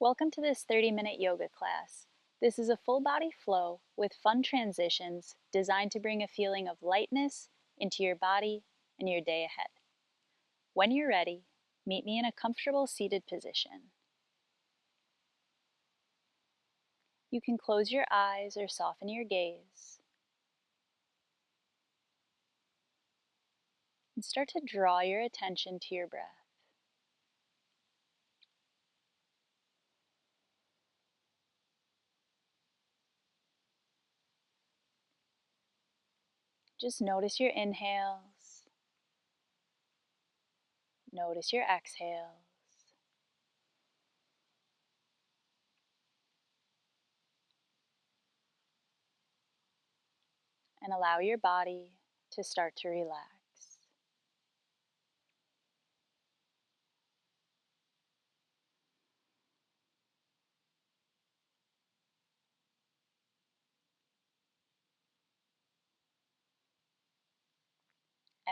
Welcome to this 30-minute yoga class. This is a full body flow with fun transitions designed to bring a feeling of lightness into your body and your day ahead. When you're ready, meet me in a comfortable seated position. You can close your eyes or soften your gaze and start to draw your attention to your breath. Just notice your inhales, notice your exhales, and allow your body to start to relax.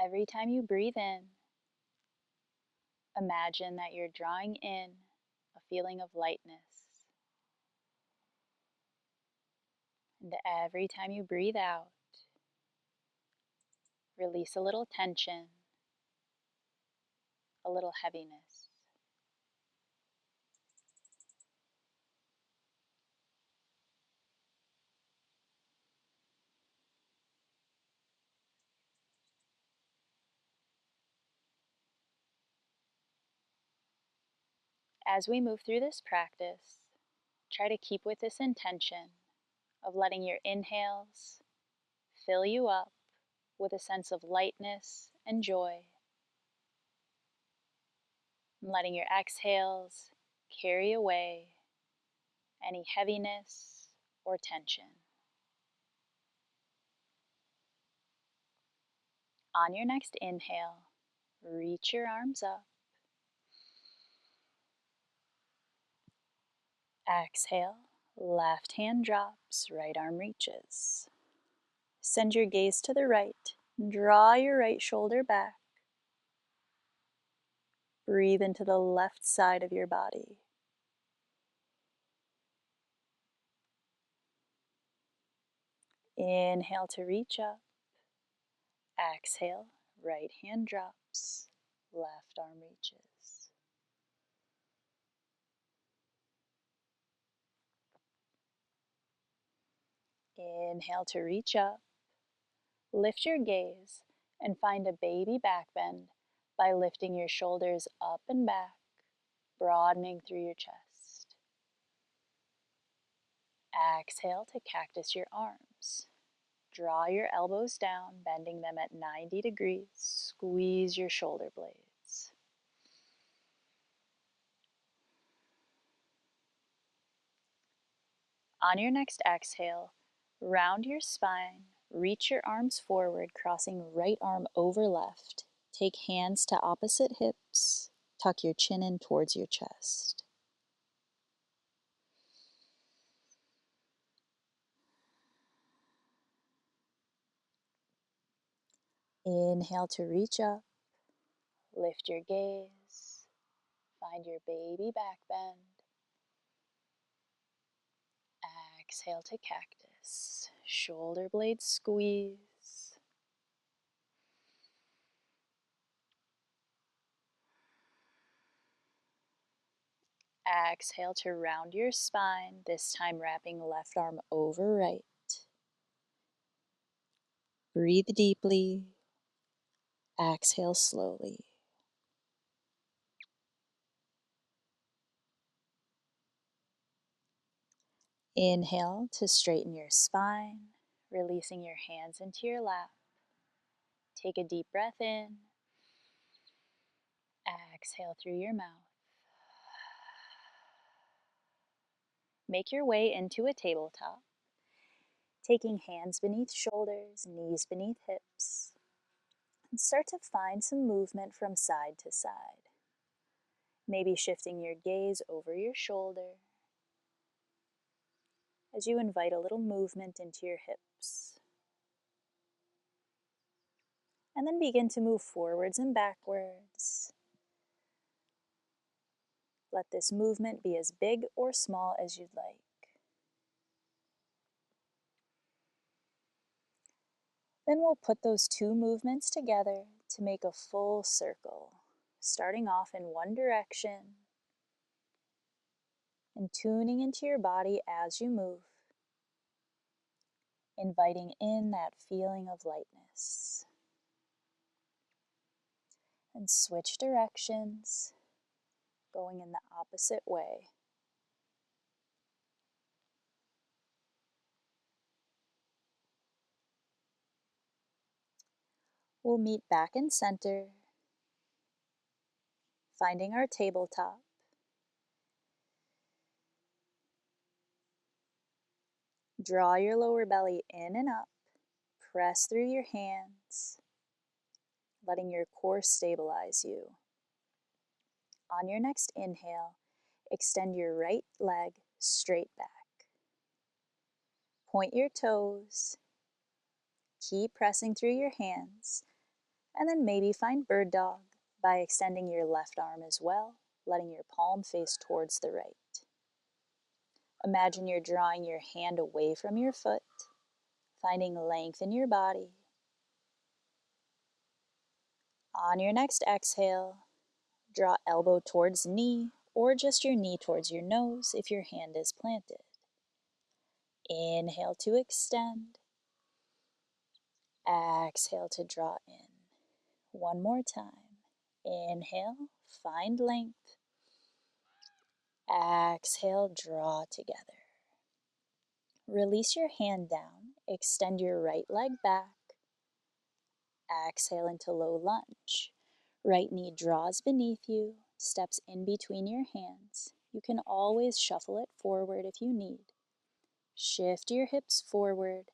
Every time you breathe in, imagine that you're drawing in a feeling of lightness. And every time you breathe out, release a little tension, a little heaviness. As we move through this practice, try to keep with this intention of letting your inhales fill you up with a sense of lightness and joy, and letting your exhales carry away any heaviness or tension. On your next inhale, reach your arms up. Exhale, left hand drops, right arm reaches. Send your gaze to the right. Draw your right shoulder back. Breathe into the left side of your body. Inhale to reach up. Exhale, right hand drops, left arm reaches. Inhale to reach up. Lift your gaze and find a baby back bend by lifting your shoulders up and back, broadening through your chest. Exhale to cactus your arms. Draw your elbows down, bending them at 90 degrees. Squeeze your shoulder blades. On your next exhale, round your spine, reach your arms forward, crossing right arm over left. Take hands to opposite hips. Tuck your chin in towards your chest. Inhale to reach up. Lift your gaze. Find your baby back bend. Exhale to cactus. Shoulder blades squeeze. Exhale to round your spine, this time wrapping left arm over right. Breathe deeply. Exhale slowly. Inhale to straighten your spine, releasing your hands into your lap. Take a deep breath in. Exhale through your mouth. Make your way into a tabletop, taking hands beneath shoulders, knees beneath hips, and start to find some movement from side to side. Maybe shifting your gaze over your shoulder as you invite a little movement into your hips. And then begin to move forwards and backwards, Let this movement be as big or small as you'd like. Then we'll put those two movements together to make a full circle, starting off in one direction and tuning into your body as you move, inviting in that feeling of lightness. And switch directions, going in the opposite way. We'll meet back in center, finding our tabletop. Draw your lower belly in and up, press through your hands, letting your core stabilize you. On your next inhale, extend your right leg straight back. Point your toes, keep pressing through your hands, and then maybe find bird dog by extending your left arm as well, letting your palm face towards the right. Imagine you're drawing your hand away from your foot, finding length in your body. On your next exhale, draw elbow towards knee or just your knee towards your nose if your hand is planted. Inhale to extend. Exhale to draw in. One more time. Inhale, find length. Exhale, draw together. Release your hand down. Extend your right leg back. Exhale into low lunge. Right knee draws beneath you, steps in between your hands. You can always shuffle it forward if you need. Shift your hips forward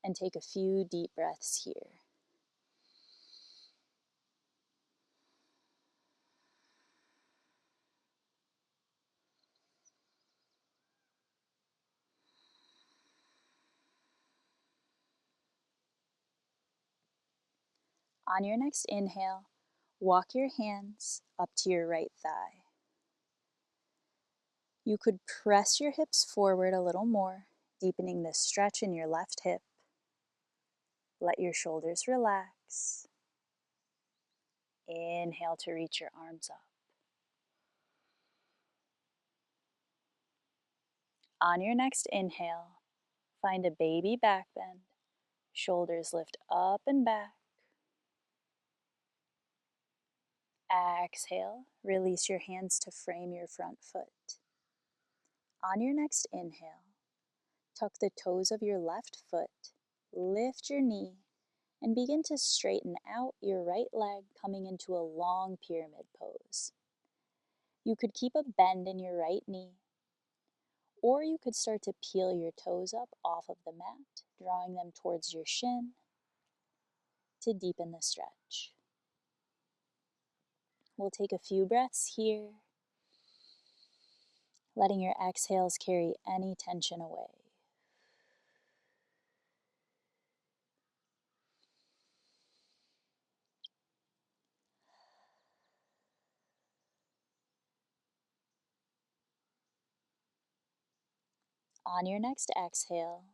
and take a few deep breaths here. On your next inhale, walk your hands up to your right thigh. You could press your hips forward a little more, deepening the stretch in your left hip. Let your shoulders relax. Inhale to reach your arms up. On your next inhale, find a baby back bend. Shoulders lift up and back. Exhale, release your hands to frame your front foot. On your next inhale, tuck the toes of your left foot, lift your knee, and begin to straighten out your right leg, coming into a long pyramid pose. You could keep a bend in your right knee, or you could start to peel your toes up off of the mat, drawing them towards your shin to deepen the stretch. We'll take a few breaths here, letting your exhales carry any tension away. On your next exhale,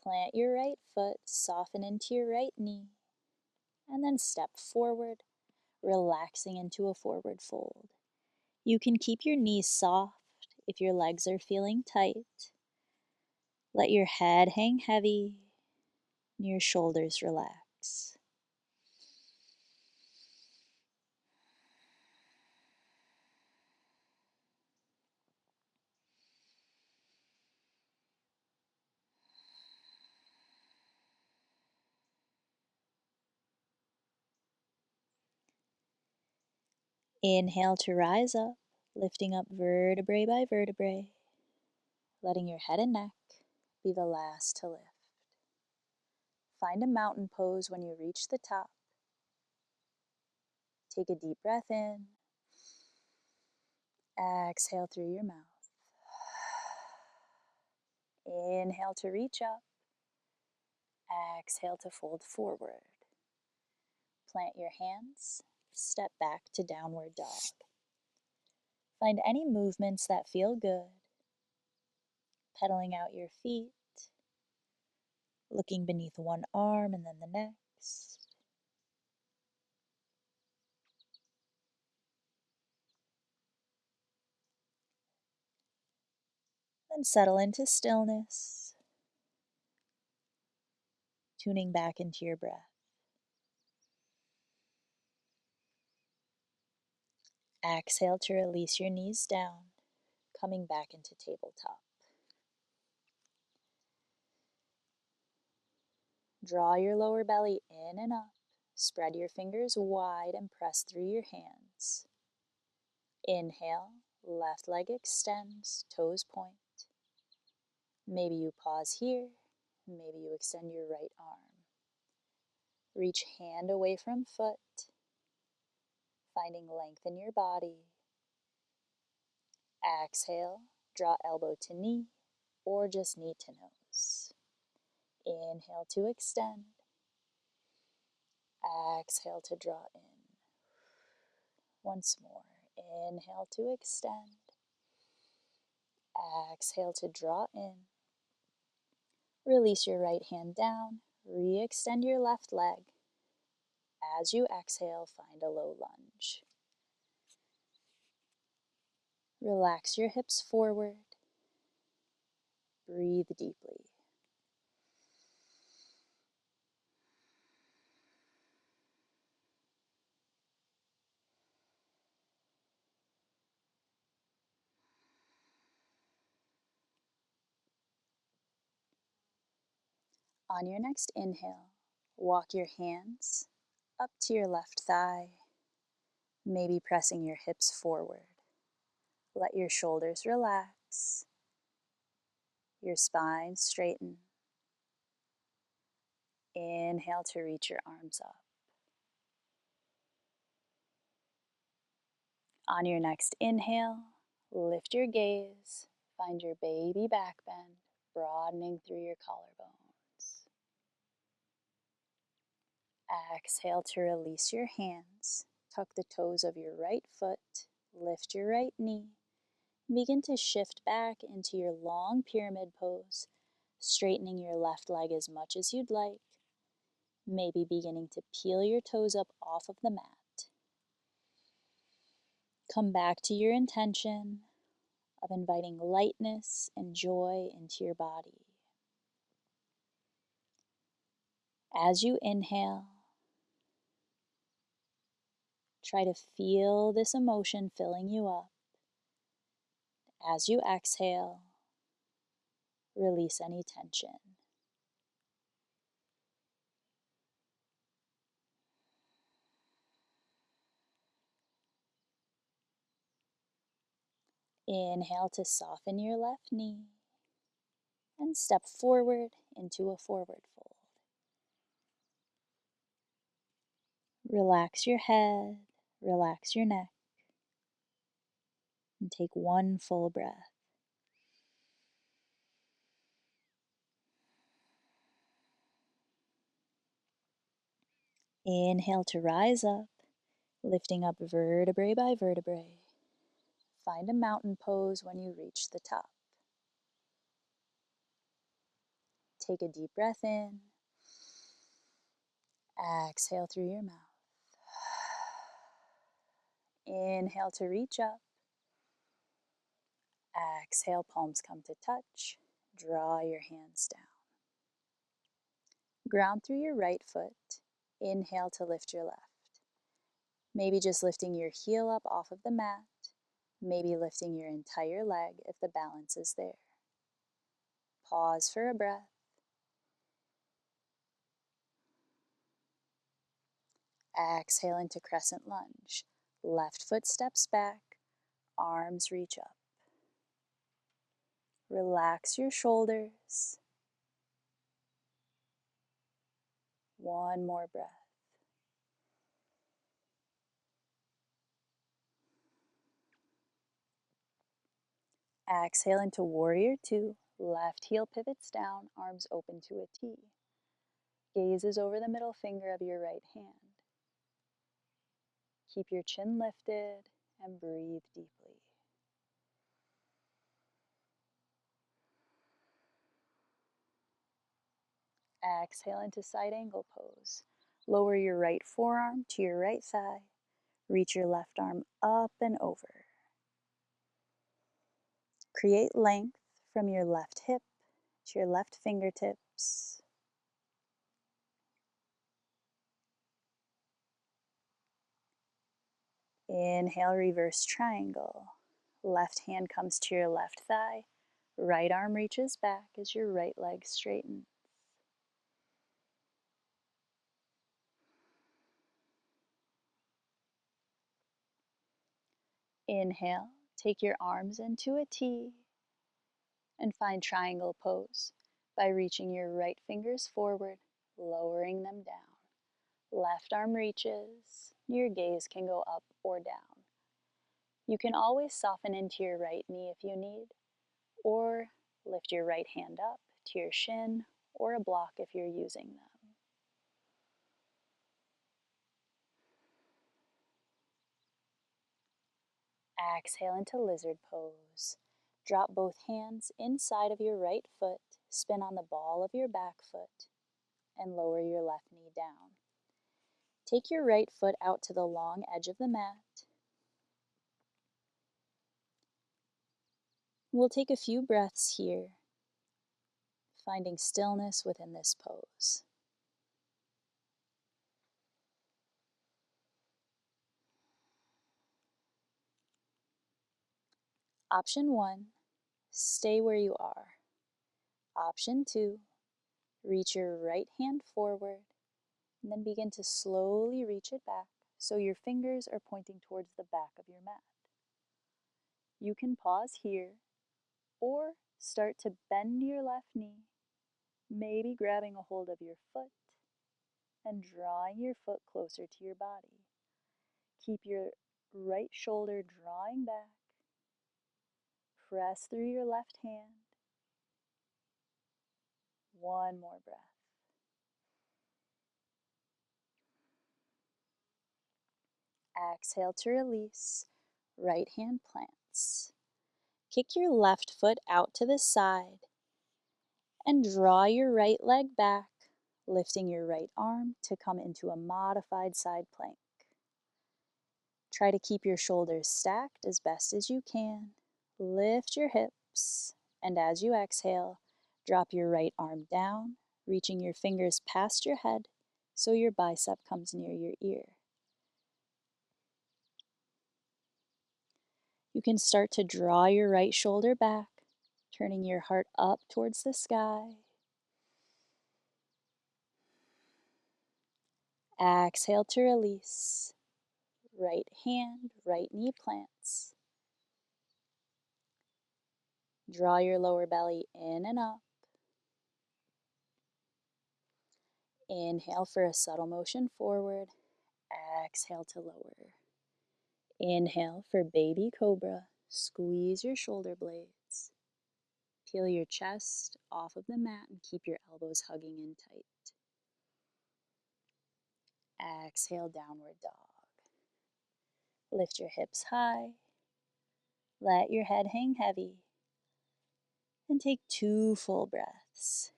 plant your right foot, soften into your right knee, and then step forward, relaxing into a forward fold. You can keep your knees soft if your legs are feeling tight. Let your head hang heavy and your shoulders relax. Inhale to rise up, lifting up vertebrae by vertebrae, letting your head and neck be the last to lift. Find a mountain pose when you reach the top. Take a deep breath in. Exhale through your mouth. Inhale to reach up. Exhale to fold forward. Plant your hands. Step back to downward dog. Find any movements that feel good, pedaling out your feet, looking beneath one arm and then the next. Then settle into stillness, tuning back into your breath. Exhale to release your knees down, coming back into tabletop. Draw your lower belly in and up. Spread your fingers wide and press through your hands. Inhale, left leg extends, toes point. Maybe you pause here, maybe you extend your right arm. Reach hand away from foot, finding length in your body. Exhale, draw elbow to knee or just knee to nose. Inhale to extend. Exhale to draw in. Once more. Inhale to extend. Exhale to draw in. Release your right hand down. Re-extend your left leg. As you exhale, find a low lunge. Relax your hips forward. Breathe deeply. On your next inhale, walk your hands up to your left thigh, maybe pressing your hips forward. Let your shoulders relax, your spine straighten. Inhale to reach your arms up. On your next inhale, lift your gaze, find your baby back bend, broadening through your collarbones. Exhale to release your hands, tuck the toes of your right foot, lift your right knee, begin to shift back into your long pyramid pose, straightening your left leg as much as you'd like, maybe beginning to peel your toes up off of the mat. Come back to your intention of inviting lightness and joy into your body. As you inhale, try to feel this emotion filling you up. As you exhale, release any tension. Inhale to soften your left knee and step forward into a forward fold. Relax your head, relax your neck, and take one full breath. Inhale to rise up, lifting up vertebrae by vertebrae. Find a mountain pose when you reach the top. Take a deep breath in. Exhale through your mouth. Inhale to reach up. Exhale, palms come to touch. Draw your hands down. Ground through your right foot. Inhale to lift your left. Maybe just lifting your heel up off of the mat. Maybe lifting your entire leg if the balance is there. Pause for a breath. Exhale into crescent lunge. Left foot steps back. Arms reach up. Relax your shoulders. One more breath. Exhale into warrior two. Left heel pivots down, arms open to a T. Gaze is over the middle finger of your right hand. Keep your chin lifted and breathe deeply. Exhale into side angle pose. Lower your right forearm to your right thigh. Reach your left arm up and over. Create length from your left hip to your left fingertips. Inhale, reverse triangle. Left hand comes to your left thigh. Right arm reaches back as your right leg straightens. Inhale, take your arms into a T and find triangle pose by reaching your right fingers forward, lowering them down. Left arm reaches, your gaze can go up or down. You can always soften into your right knee if you need, or lift your right hand up to your shin or a block if you're using them. Exhale into lizard pose. Drop both hands inside of your right foot, spin on the ball of your back foot, and lower your left knee down. Take your right foot out to the long edge of the mat. We'll take a few breaths here, finding stillness within this pose. Option 1, stay where you are. Option 2, reach your right hand forward and then begin to slowly reach it back so your fingers are pointing towards the back of your mat. You can pause here or start to bend your left knee, maybe grabbing a hold of your foot and drawing your foot closer to your body. Keep your right shoulder drawing back. Press through your left hand. One more breath. Exhale to release. Right hand plants. Kick your left foot out to the side and draw your right leg back, lifting your right arm to come into a modified side plank. Try to keep your shoulders stacked as best as you can. Lift your hips, and as you exhale, drop your right arm down, reaching your fingers past your head so your bicep comes near your ear. You can start to draw your right shoulder back, turning your heart up towards the sky. Exhale to release. Right hand, right knee plants. Draw your lower belly in and up. Inhale for a subtle motion forward. Exhale to lower. Inhale for baby cobra. Squeeze your shoulder blades. Peel your chest off of the mat and keep your elbows hugging in tight. Exhale, downward dog. Lift your hips high. Let your head hang heavy. And take 2 full breaths.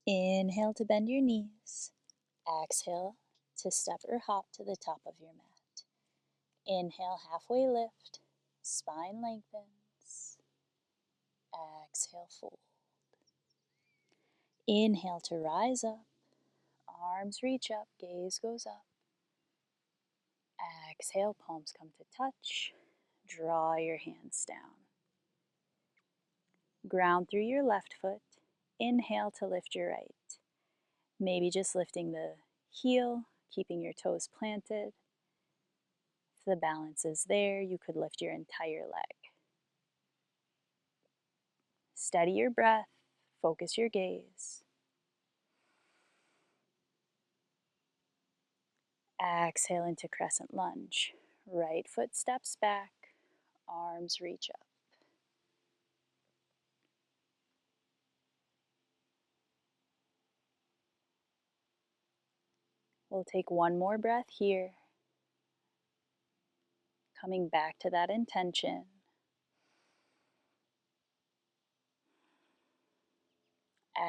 Inhale to bend your knees. Exhale to step or hop to the top of your mat. Inhale, halfway lift. Spine lengthens. Exhale, fold. Inhale to rise up. Arms reach up, gaze goes up. Exhale, palms come to touch. Draw your hands down. Ground through your left foot. Inhale to lift your right. Maybe just lifting the heel, keeping your toes planted. If the balance is there, you could lift your entire leg. Steady your breath, focus your gaze. Exhale into crescent lunge. Right foot steps back, arms reach up. We'll take one more breath here. Coming back to that intention.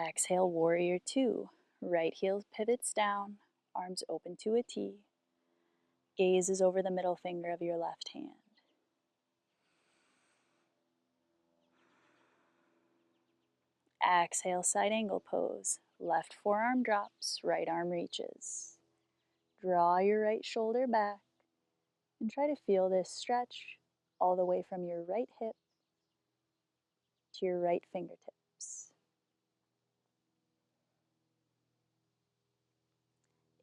Exhale, warrior two. Right heel pivots down, arms open to a T. Gaze is over the middle finger of your left hand. Exhale, side angle pose. Left forearm drops, right arm reaches. Draw your right shoulder back and try to feel this stretch all the way from your right hip to your right fingertips.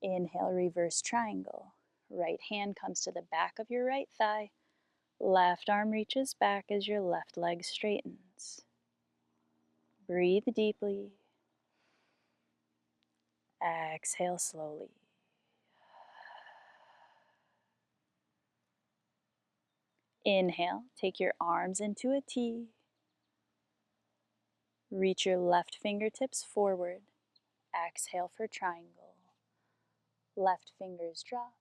Inhale, reverse triangle. Right hand comes to the back of your right thigh. Left arm reaches back as your left leg straightens. Breathe deeply. Exhale slowly. Inhale, take your arms into a T. Reach your left fingertips forward. Exhale for triangle. Left fingers drop.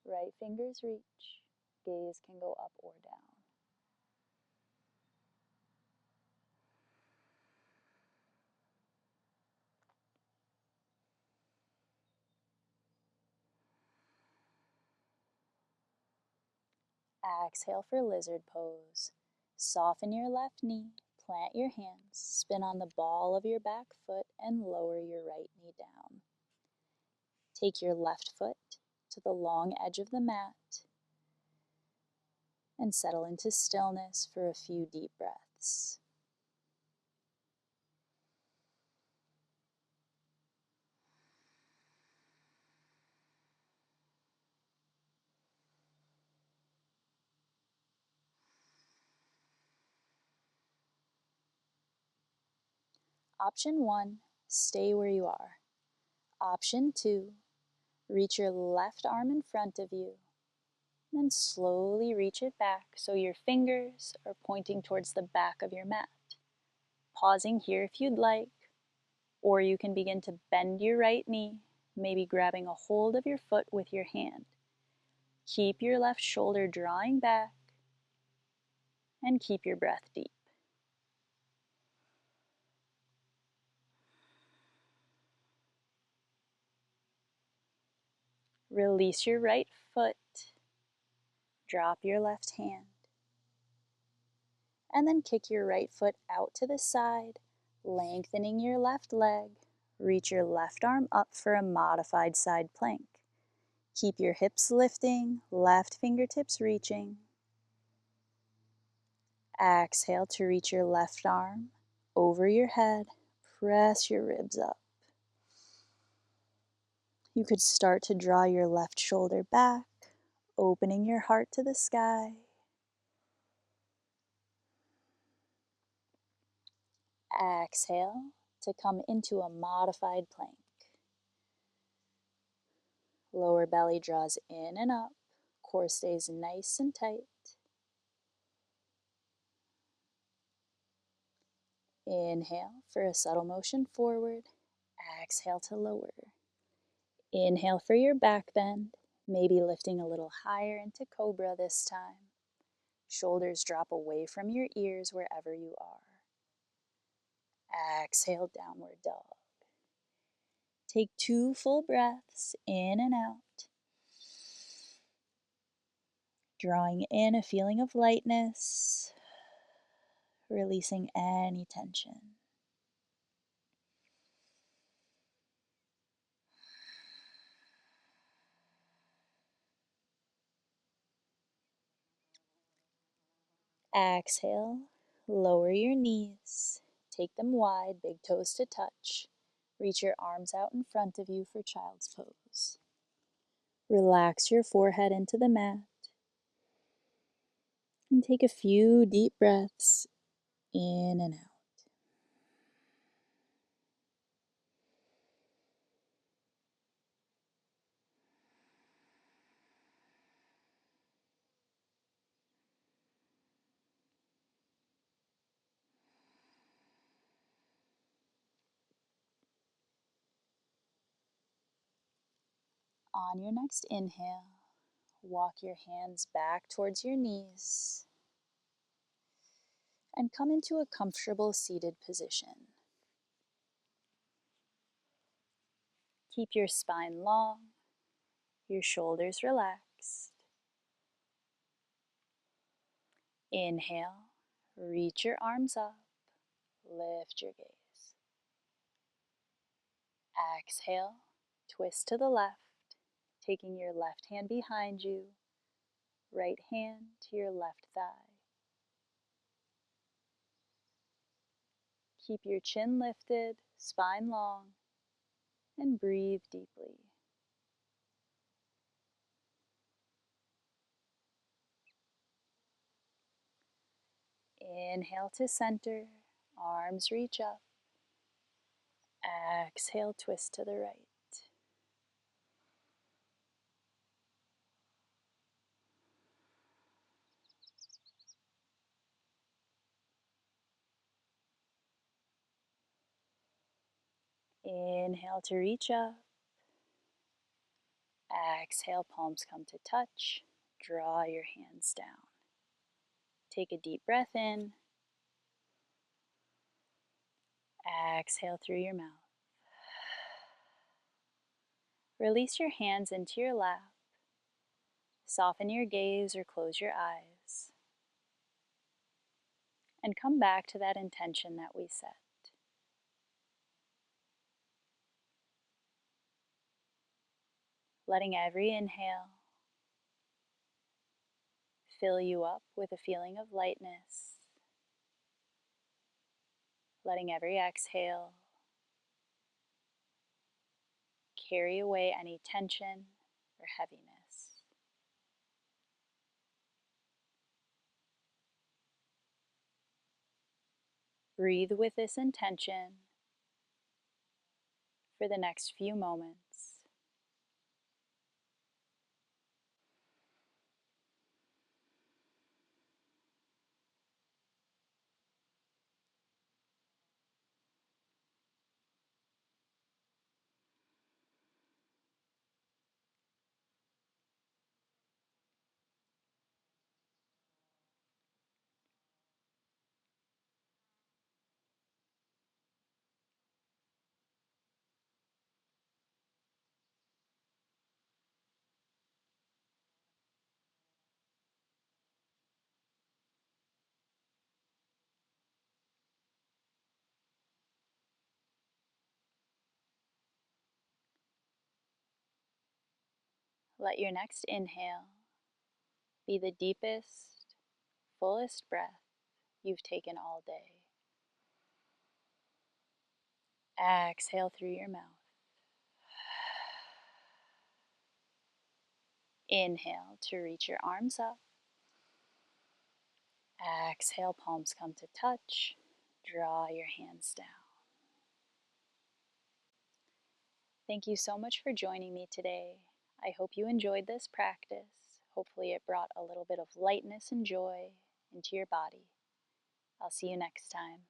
Right fingers reach. Gaze can go up or down. Exhale for lizard pose. Soften your left knee, plant your hands, spin on the ball of your back foot, and lower your right knee down. Take your left foot to the long edge of the mat and settle into stillness for a few deep breaths. Option 1, stay where you are. Option 2, reach your left arm in front of you, then slowly reach it back so your fingers are pointing towards the back of your mat. Pausing here if you'd like, or you can begin to bend your right knee, maybe grabbing a hold of your foot with your hand. Keep your left shoulder drawing back and keep your breath deep. Release your right foot, drop your left hand, and then kick your right foot out to the side, lengthening your left leg. Reach your left arm up for a modified side plank. Keep your hips lifting, left fingertips reaching. Exhale to reach your left arm over your head. Press your ribs up. You could start to draw your left shoulder back, opening your heart to the sky. Exhale to come into a modified plank. Lower belly draws in and up. Core stays nice and tight. Inhale for a subtle motion forward. Exhale to lower. Inhale for your back bend, maybe lifting a little higher into cobra this time. Shoulders drop away from your ears wherever you are. Exhale, downward dog. Take 2 full breaths in and out. Drawing in a feeling of lightness, releasing any tension. Exhale, lower your knees. Take them wide, big toes to touch. Reach your arms out in front of you for child's pose. Relax your forehead into the mat. And take a few deep breaths in and out. On your next inhale, Walk your hands back towards your knees and come into a comfortable seated position. Keep your spine long, your shoulders relaxed. Inhale, reach your arms up, lift your gaze. Exhale, twist to the left, taking your left hand behind you, right hand to your left thigh. Keep your chin lifted, spine long, and breathe deeply. Inhale to center, arms reach up. Exhale, twist to the right. Inhale to reach up. Exhale, palms come to touch. Draw your hands down. Take a deep breath in. Exhale through your mouth. Release your hands into your lap. Soften your gaze or close your eyes. And come back to that intention that we set. Letting every inhale fill you up with a feeling of lightness. Letting every exhale carry away any tension or heaviness. Breathe with this intention for the next few moments. Let your next inhale be the deepest, fullest breath you've taken all day. Exhale through your mouth. Inhale to reach your arms up. Exhale, palms come to touch. Draw your hands down. Thank you so much for joining me today. I hope you enjoyed this practice. Hopefully it brought a little bit of lightness and joy into your body. I'll see you next time.